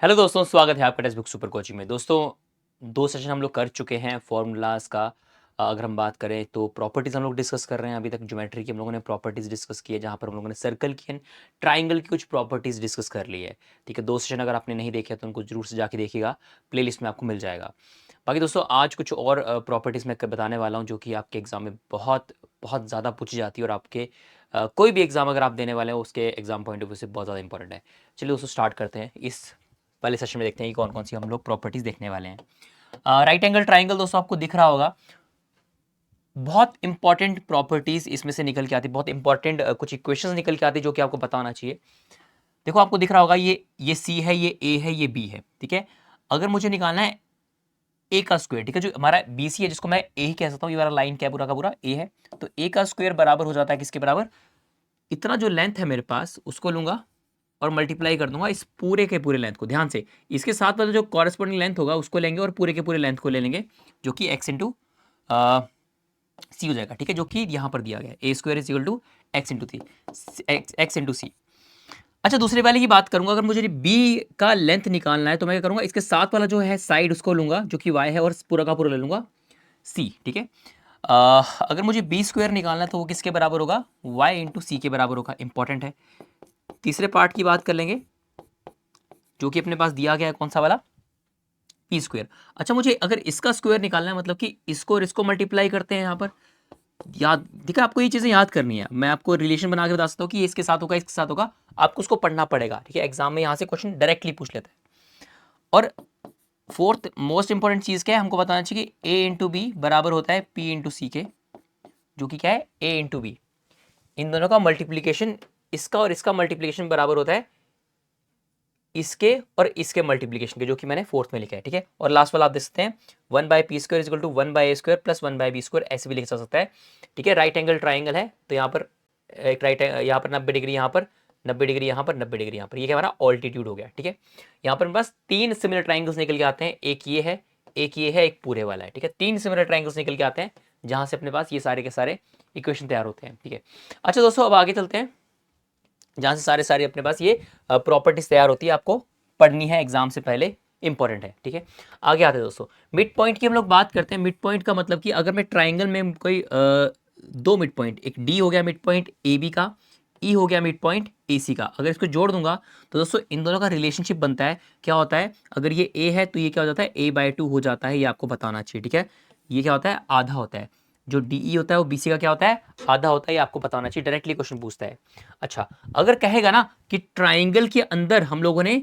Hello दोस्तों, स्वागत है आपका टेक्स्ट बुक सुपर कोचिंग में। दोस्तों, 2 सेशन हम लोग कर चुके हैं फॉर्मूलाज का। अगर हम बात करें तो प्रॉपर्टीज़ हम लोग डिस्कस कर रहे हैं। अभी तक ज्योमेट्री की हम लोगों ने प्रॉपर्टीज़ डिस्कस की है, जहाँ पर हम लोगों ने सर्कल की एंड ट्राइंगल की कुछ प्रॉपर्टीज़ डिस्कस कर ली है। ठीक है, 2 सेशन अगर आपने नहीं देखे तो उनको जरूर से जाके देखिएगा, प्लेलिस्ट में आपको मिल जाएगा। बाकी दोस्तों, आज कुछ और प्रॉपर्टीज़ मैं बताने वाला हूँ जो कि आपके एग्जाम में बहुत बहुत ज़्यादा पूछी जाती है और आपके कोई भी एग्जाम अगर आप देने वाले हो उसके एग्जाम पॉइंट ऑफ व्यू से बहुत ज़्यादा इंपॉर्टेंट है। चलिए दोस्तों, स्टार्ट करते हैं। इस पहले सेशन में देखते हैं कि कौन कौन सी हम लोग प्रॉपर्टीज देखने वाले हैं। राइट एंगल ट्राइंगल दोस्तों आपको दिख रहा होगा। बहुत इंपॉर्टेंट प्रॉपर्टीज इसमें से निकल के आती है, बहुत इंपॉर्टेंट कुछ इक्वेशंस निकल के आती है जो कि आपको पता होना चाहिए। देखो, आपको दिख रहा होगा ये सी है, ये ए है, ये बी है। ठीक है, अगर मुझे निकालना है ए का स्क्वायर, ठीक है, जो हमारा बी सी है जिसको मैं ए ही कह सकता हूँ, ये वाला लाइन क्या पूरा का पूरा ए है, तो ए का स्क्वायर बराबर हो जाता है किसके बराबर? इतना जो लेंथ है मेरे पास उसको लूंगा और मल्टीप्लाई कर दूंगा इस पूरे के पूरे लेंथ को। ध्यान से, इसके साथ वाला जो कॉरेस्पॉन्डिंग लेंथ होगा उसको लेंगे और पूरे के पूरे लेंथ को ले लेंगे, जो कि एक्स इंटू सी हो जाएगा। ठीक है, जो कि यहाँ पर दिया गया है, a square is equal to x into c, x into c. अच्छा, दूसरे वाले की बात करूंगा, अगर मुझे बी का लेंथ निकालना है तो मैं क्या करूंगा, इसके साथ वाला जो है साइड उसको लूंगा जो कि वाई है और पूरा का पूरा ले लूंगा सी। ठीक है, अगर मुझे बी स्क्वायर निकालना है तो वो किसके बराबर होगा? वाई इंटू सी के बराबर होगा। इंपॉर्टेंट है। तीसरे पार्ट की बात कर लेंगे जो कि अपने पास दिया गया है, कौन सा वाला? P square. अच्छा, मुझे अगर इसका स्क्वायर निकालना है, मतलब कि इसको और इसको मल्टीप्लाई करते हैं यहाँ पर। याद दिखा आपको, ये चीजें याद करनी है। मैं आपको रिलेशन बना के बता सकता हूँ कि ये इसके साथ होगा, इसके साथ होगा, आपको उसको पढ़ना पड़ेगा। ठीक है, एग्जाम में यहाँ से क्वेश्चन डायरेक्टली पूछ लेते हैं। और फोर्थ मोस्ट इंपॉर्टेंट चीज क्या है, हमको बताना चाहिए कि ए इंटू बी बराबर होता है पी इंटू सी के, जो कि क्या है? ए इंटू बी। इन दोनों का मल्टीप्लीकेशन, इसका और इसका मल्टीप्लीकेशन बराबर होता है इसके और इसके मल्टीप्लीकेशन के, जो कि मैंने फोर्थ में लिखा है। ठीक है, और लास्ट वाला आप देख सकते हैं 1/p² is equal to 1/a² plus 1/b², ऐसे भी लिखा जा सकता है। ठीक है, राइट एंगल ट्राइंगल है तो यहाँ पर एक राइट, यहाँ पर 90 डिग्री, यहाँ पर 90 डिग्री, यहाँ पर 90 डिग्री, यहाँ पर ये क्या हमारा ऑल्टीट्यूड हो गया। ठीक है, यहाँ पर बस 3 सिमिलर ट्राइंगल्स निकल के आते हैं, एक ये है, एक ये है, एक पूरे वाला है। ठीक है, 3 सिमिलर ट्राइंगल्स निकल के आते हैं जहां से अपने पास ये सारे के सारे इक्वेशन तैयार होते हैं। ठीक है, अच्छा दोस्तों, अब आगे चलते हैं जहां से सारे सारे अपने पास ये प्रॉपर्टीज तैयार होती है, आपको पढ़नी है एग्जाम से पहले, इंपॉर्टेंट है। ठीक है, आगे आते हैं दोस्तों, मिड पॉइंट की हम लोग बात करते हैं। मिड पॉइंट का मतलब कि अगर मैं ट्राइंगल में कोई दो मिड पॉइंट, एक डी हो गया मिड पॉइंट ए बी का, ई हो गया मिड पॉइंट ए सी का, अगर इसको जोड़ दूंगा तो दोस्तों इन दोनों का रिलेशनशिप बनता है। क्या होता है? अगर ये ए है तो ये क्या हो जाता है? a/2 हो जाता है, ये आपको बताना चाहिए। ठीक है, ये क्या होता है? आधा होता है। जो डी होता है वो बी सी का क्या होता है? आधा होता है, ये आपको बताना चाहिए, डायरेक्टली क्वेश्चन पूछता है। अच्छा, अगर कहेगा ना कि ट्राइंगल के अंदर हम लोगों ने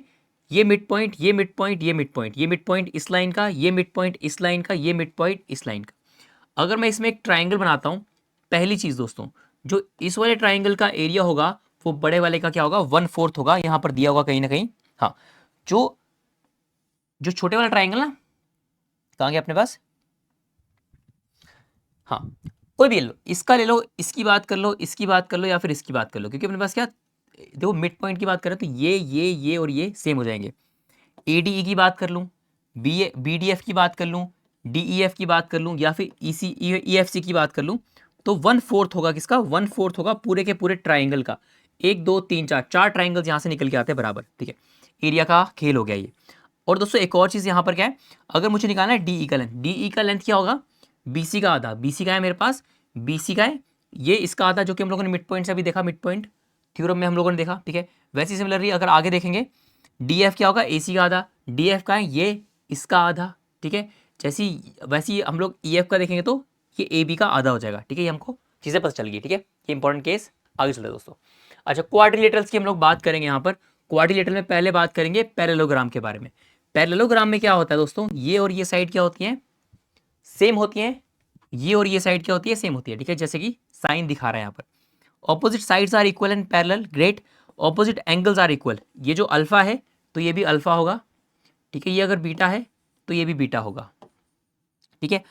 ये मिड पॉइंट, ये मिड पॉइंट, ये मिड पॉइंट, ये मिड पॉइंट इस लाइन का, ये मिड पॉइंट इस लाइन का, ये मिड पॉइंट इस लाइन का, अगर मैं इसमें एक ट्राइंगल बनाता हूं, पहली चीज दोस्तों, जो इस वाले ट्राइंगल का एरिया होगा वो बड़े वाले का क्या होगा? 1/4 होगा। यहां पर दिया होगा कहीं ना कहीं। हाँ, जो जो छोटे वाला ट्राइंगल ना, कहाँ गया अपने पास? हाँ, कोई भी ले लो, इसका ले लो, इसकी बात कर लो, इसकी बात कर लो, या फिर इसकी बात कर लो, क्योंकि अपने पास क्या, देखो मिड पॉइंट की बात करें तो ये और ये सेम हो जाएंगे। ए डी ई की बात कर लूँ, बी डी एफ की बात कर लूँ, डी ई एफ की बात कर लूँ, या फिर ई सी ई एफ सी की बात कर लूँ, तो 1/4 होगा किसका? 1/4 होगा पूरे के पूरे ट्राइंगल का। एक दो तीन चार, चार ट्राइंगल्स यहाँ से निकल के आते हैं बराबर। ठीक है, एरिया का खेल हो गया ये। और दोस्तों एक और चीज़ यहाँ पर क्या है, अगर मुझे निकालना है डी ई का लेंथ, डी ई का लेंथ क्या होगा? बी सी का आधा, बी सी का है मेरे पास, बी सी का है ये, इसका आधा, जो कि हम लोगों ने मिड पॉइंट से अभी देखा, मिड पॉइंट थ्योरम में हम लोगों ने देखा। ठीक है, वैसी सिमिलरली अगर आगे देखेंगे, डी एफ क्या होगा? ए सी का आधा, डी एफ का है ये, इसका आधा। ठीक है, जैसी वैसी हम लोग ई एफ का देखेंगे तो ये ए बी का आधा हो जाएगा। ठीक है, ये हमको चीज़ें पता चल गई। ठीक है, ये इंपॉर्टेंट केस। आगे चलते हैं दोस्तों। अच्छा, क्वाड्रिलेटरल्स की हम लोग बात करेंगे यहाँ पर। क्वाड्रिलेटरल में पहले बात करेंगे पैरेललोग्राम के बारे में। पैरेललोग्राम में क्या होता है दोस्तों, ये और ये साइड क्या होती हैं? सेम होती हैं। ये और ये साइड क्या होती है? सेम होती है। ठीक है, जैसे कि साइन दिखा रहा है यहाँ पर। Opposite sides are equal and parallel, great. Opposite angles are equal, ये जो अल्फा है तो ये भी अल्फा होगा। ठीक है, ये अगर बीटा है तो ये भी बीटा होगा। ठीक है,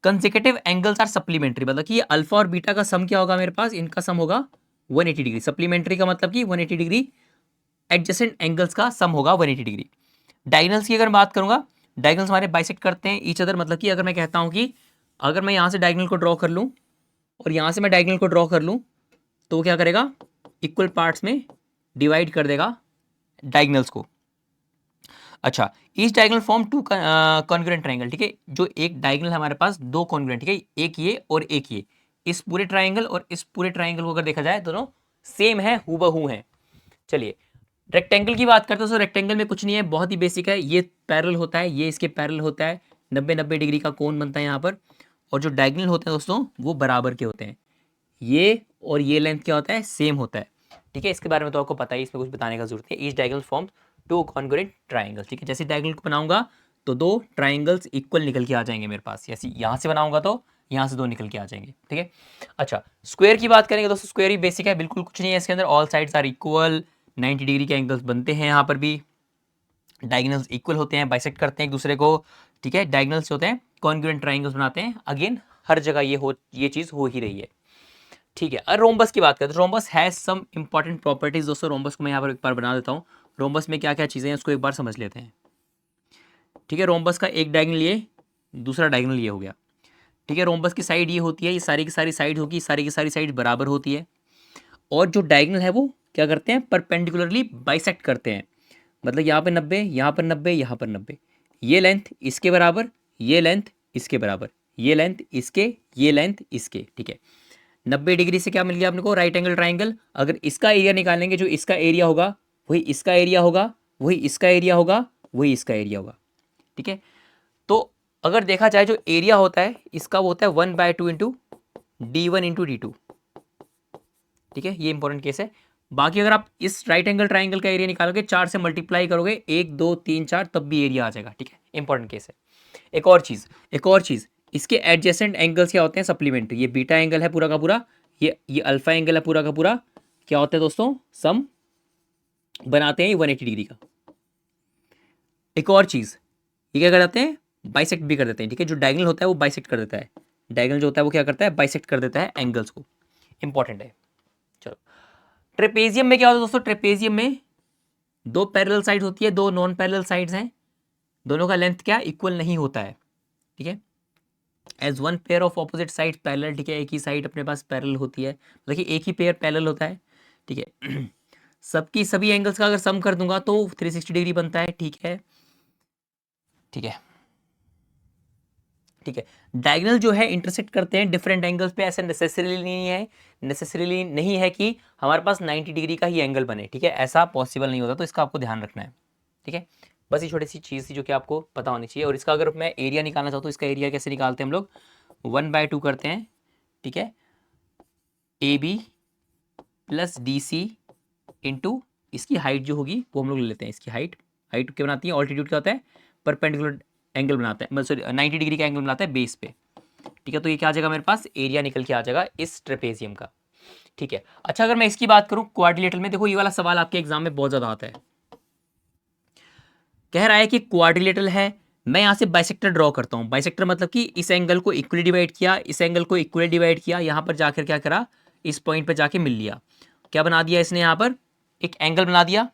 कंसेक्यूटिव एंगल्स आर सप्लीमेंट्री, मतलब कि ये अल्फा और बीटा का सम क्या होगा मेरे पास? इनका सम होगा 180 डिग्री। सप्लीमेंट्री का मतलब कि 180 डिग्री, एडजेसेंट एंगल्स का सम होगा 180 डिग्री। डायगनल्स की अगर बात करूंगा, डायगनल्स हमारे बाइसेक्ट करते हैं ईच अदर, मतलब कि अगर मैं कहता हूं कि अगर मैं यहां से डायगनल को ड्रॉ कर लूं और यहां से मैं डायगनल को ड्रॉ कर लूं, तो वो क्या करेगा? इक्वल पार्ट्स में डिवाइड कर देगा डायगनल्स को। अच्छा, each diagonal form two congruent triangle, ठीक है। जो एक डायगोनल है हमारे पास दो कॉन्ग्रुएंट, ठीक है, एक ये और एक ये। इस पूरे ट्रायंगल और इस पूरे ट्रायंगल को अगर देखा जाए दोनों सेम है, हूबहू है। चलिए रेक्टेंगल की बात करते हैं तो रेक्टेंगल में कुछ नहीं है, बहुत ही बेसिक है। ये पैरेलल होता है, ये इसके पैरेलल होता है, 90-90 डिग्री का कोण बनता है यहाँ पर। और जो डायगोनल होते हैं दोस्तों वो बराबर के होते हैं। ये और ये लेंथ क्या होता है, सेम होता है, ठीक है। इसके बारे में तो आपको पता ही, इसमें कुछ बताने का जरूरत है। Each diagonal form two congruent triangle, ठीक है। जैसे डायगोनल को बनाऊंगा तो दो ट्रायंगल्स इक्वल निकल के आ जाएंगे मेरे पास। जैसे यहाँ से बनाऊंगा तो यहाँ से दो निकल के आ जाएंगे, ठीक है। अच्छा, स्क्वायर की बात करेंगे दोस्तों, स्क्वायर ही बेसिक है, बिल्कुल कुछ नहीं है इसके अंदर। All sides are equal, 90 degree के एंगल्स बनते हैं यहाँ पर भी। डायगोनल्स इक्वल होते हैं, बाइसेक्ट करते हैं एक दूसरे को, ठीक है। डायगोनल्स होते हैं कॉन्ग्रुएंट ट्रायंगल्स बनाते हैं। अगेन हर जगह ये चीज़ हो ही रही है, ठीक है। और रोम्बस की बात करते हैं, rhombus has some important properties दोस्तों। रोम्बस को मैं यहाँ पर एक बार बना देता हूँ। रोम्बस में क्या क्या चीज़ें हैं उसको एक बार समझ लेते हैं, ठीक है। रोम्बस का एक डायगोनल ये, दूसरा डायगोनल ये हो गया, ठीक है। रोम्बस की साइड ये होती है, ये सारी की सारी साइड होगी, सारी की सारी साइड बराबर होती है। और जो डायगोनल है वो क्या करते हैं, परपेंडिकुलरली बाइसेक्ट करते हैं। मतलब यहाँ पे 90, यहाँ पर 90, यहाँ पर 90। ये लेंथ इसके बराबर, ये लेंथ इसके बराबर, ये लेंथ इसके, ये लेंथ इसके, ठीक है। 90 डिग्री से क्या मिल गया अपने को, राइट एंगल ट्राइंगल। अगर इसका एरिया निकालेंगे, जो इसका एरिया होगा वही इसका एरिया होगा, वही इसका एरिया होगा, वही इसका एरिया होगा, ठीक है। तो अगर देखा जाए जो एरिया होता है इसका वो होता है 1/2 इंटू D1 इंटू D2, ठीक है। ये इंपॉर्टेंट केस है। बाकी अगर आप इस राइट एंगल ट्राइंगल का एरिया निकालोगे, 4 से मल्टीप्लाई करोगे, 1 2 3 4, तब भी एरिया आ जाएगा, ठीक है। इंपॉर्टेंट केस है। एक और चीज़ इसके एडजेसेंट एंगल्स क्या होते हैं, सप्लीमेंट्री। ये बीटा एंगल है पूरा का पूरा, ये अल्फा एंगल है पूरा का पूरा, क्या होता है दोस्तों, सम बनाते हैं 180 डिग्री का। एक और चीज़, ये क्या कर देते हैं, बाइसेक्ट भी कर देते हैं, ठीक है। जो डायगोनल होता है वो बाइसेक्ट कर देता है, डायगोनल जो होता है वो क्या करता है, बाइसेक्ट कर देता है एंगल्स को। इंपॉर्टेंट है। चलो, ट्रेपेजियम में क्या होता है दोस्तों, ट्रेपेजियम में दो पैरेलल साइड होती है, दो नॉन पैरेलल साइड्स हैं, दोनों का लेंथ क्या इक्वल नहीं होता है, ठीक है। As one pair of opposite side parallel, ठीक है। एक ही साइड अपने पास पैरेलल होती है, देखिए एक ही पेयर पैरेलल होता है, ठीक है। सबकी सभी एंगल्स का अगर सम कर दूंगा तो 360 डिग्री बनता है, ठीक है, ठीक है, ठीक है। डायगोनल जो है इंटरसेक्ट करते हैं डिफरेंट एंगल्स पे, ऐसा नेसेसरीली नहीं है कि हमारे पास 90 डिग्री का ही एंगल बने, ठीक है। ऐसा पॉसिबल नहीं होता, तो इसका आपको ध्यान रखना है, ठीक है। बस ये छोटी सी चीज़ थी जो कि आपको पता होनी चाहिए। और इसका अगर मैं एरिया निकालना चाहूँ तो इसका एरिया कैसे निकालते हैं हम लोग, 1/2 करते हैं, ठीक है। AB प्लस DC इंटू इसकी हाइट जो होगी वो हम लोग ले लेते हैं। इसकी हाइट क्या बनाती है, ऑल्टीट्यूड क्या होता है, परपेंडिकुलर एंगल बनाता है, सॉरी 90 डिग्री का एंगल बनाता है बेस पे, ठीक है। तो ये क्या आ जाएगा, मेरे पास एरिया निकल के आ जाएगा इस ट्रेपेजियम का, ठीक है। अच्छा, अगर मैं इसकी बात करूं क्वाड्रिलेटरल में, देखो ये वाला सवाल आपके एग्जाम में बहुत ज्यादा आता है। कह रहा है कि क्वाड्रिलेटरल है, मैं यहाँ से बाइसेक्टर ड्रॉ करता हूँ। बाइसेक्टर मतलब कि इस एंगल को इक्वली डिवाइड किया, इस एंगल को इक्वली डिवाइड किया, यहाँ पर जाकर क्या करा, इस पॉइंट पर जाके मिल लिया। क्या बना दिया इसने, यहाँ पर एक एंगल बना दिया,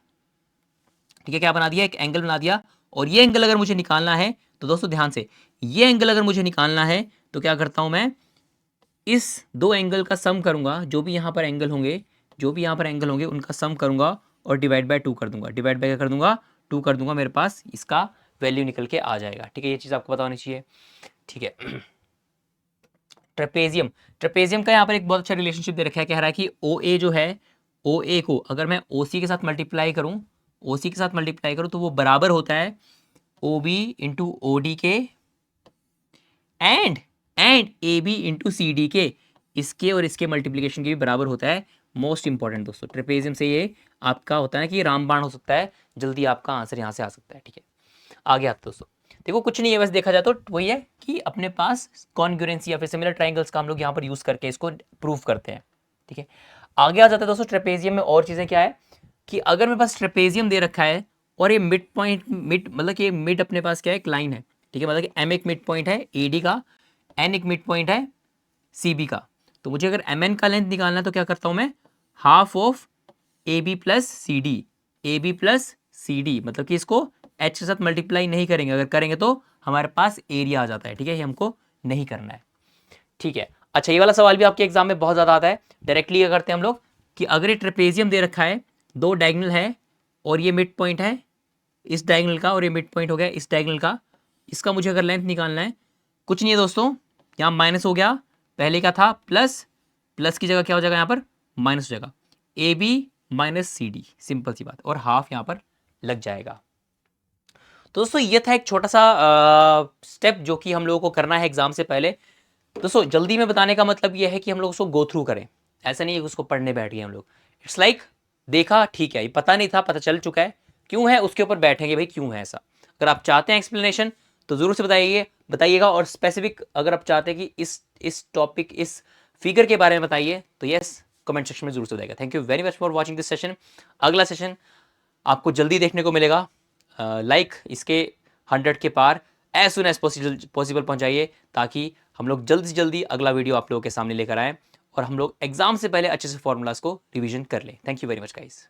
ठीक है। क्या बना दिया, एक एंगल बना दिया। और ये एंगल अगर मुझे निकालना है तो दोस्तों ध्यान से, ये एंगल अगर मुझे निकालना है तो क्या करता हूं मैं, इस दो एंगल का सम करूंगा, जो भी यहाँ पर एंगल होंगे, जो भी यहाँ पर एंगल होंगे उनका सम करूंगा और डिवाइड बाय 2 कर दूंगा। डिवाइड बाय क्या कर दूंगा, 2 कर दूंगा, मेरे पास इसका वैल्यू निकल के आ जाएगा, ठीक है। ये चीज़ आपको पता होनी चाहिए, ठीक है। ट्रेपेजियम, ट्रेपेजियम का यहाँ पर एक बहुत अच्छा रिलेशनशिप दे रखा है। कह रहा है कि OA जो है, OA को अगर मैं OC के साथ मल्टीप्लाई करूँ, OC के साथ मल्टीप्लाई करूँ तो वो बराबर होता है OB इंटू OD के एंड AB इंटू CD के। इसके और इसके मल्टीप्लीकेशन के भी बराबर होता है। मोस्ट इंपॉर्टेंट दोस्तों, ट्रेपेजियम से ये आपका होता है ना कि रामबाण हो सकता है, जल्दी आपका आंसर यहाँ से आ सकता है, ठीक है। आगे आते दोस्तों, देखो कुछ नहीं है, बस देखा जाए तो वही है कि अपने पास कॉन्ग्रुएंसी या फिर सिमिलर ट्राइंगल्स का हम लोग यहाँ पर यूज करके इसको प्रूव करते हैं, ठीक है। आगे आ जाता है दोस्तों ट्रेपेजियम में। और चीजें क्या है कि अगर मेरे पास ट्रेपेजियम दे रखा है और ये मिड पॉइंट, मिड मतलब कि मिड अपने पास क्या है, एक लाइन है, ठीक है। मतलब कि M एक मिड पॉइंट है AD का, N एक मिड पॉइंट है CB का। तो मुझे अगर MN का लेंथ निकालना है तो क्या करता हूं मैं, half of AB plus CD, मतलब कि इसको H के साथ मल्टीप्लाई नहीं करेंगे, अगर करेंगे तो हमारे पास एरिया आ जाता है, ठीक है। ये हमको नहीं करना है, ठीक है। अच्छा, ये वाला सवाल भी आपके एग्जाम में बहुत ज्यादा आता है। डायरेक्टली क्या करते हैं हम लोग कि अगर ये ट्रेपेजियम दे रखा है, दो डायगोनल है और ये मिड पॉइंट है, इस डायगोनल का और ये मिड पॉइंट हो गया इस डायगोनल का, इसका मुझे अगर लेंथ निकालना है, कुछ नहीं है दोस्तों, यहाँ माइनस हो गया, पहले का था प्लस, प्लस की जगह क्या हो जाएगा यहाँ पर माइनस हो जाएगा, a b minus c d, simple सी बात, और हाफ यहाँ पर लग जाएगा। तो दोस्तों ये था एक छोटा सा स्टेप जो कि हम लोगों को करना है एग्जाम से पहले। दोस्तों जल्दी में बताने का मतलब ये है कि हम लोग उसको गो थ्रू करें, ऐसा नहीं है कि उसको पढ़ने बैठ गए हम लोग। इट्स लाइक देखा ठीक है, ये पता नहीं था, पता चल चुका है, क्यों है उसके ऊपर बैठेंगे भाई, क्यों है ऐसा। अगर आप चाहते हैं एक्सप्लेनेशन तो ज़रूर से बताइएगा, और स्पेसिफिक अगर आप चाहते हैं कि इस टॉपिक इस फिगर के बारे में बताइए तो यस कमेंट सेक्शन में जरूर से बताइएगा। Thank you very much for watching this session. अगला सेशन आपको जल्दी देखने को मिलेगा, लाइक इसके 100 के पार एज सुन एज पॉसिबल पहुंचाइए, ताकि हम लोग जल्दी से जल्दी अगला वीडियो आप लोगों के सामने लेकर आएँ और हम लोग एग्जाम से पहले अच्छे से फॉर्मूलाज को रिवीजन कर लें। Thank you very much guys.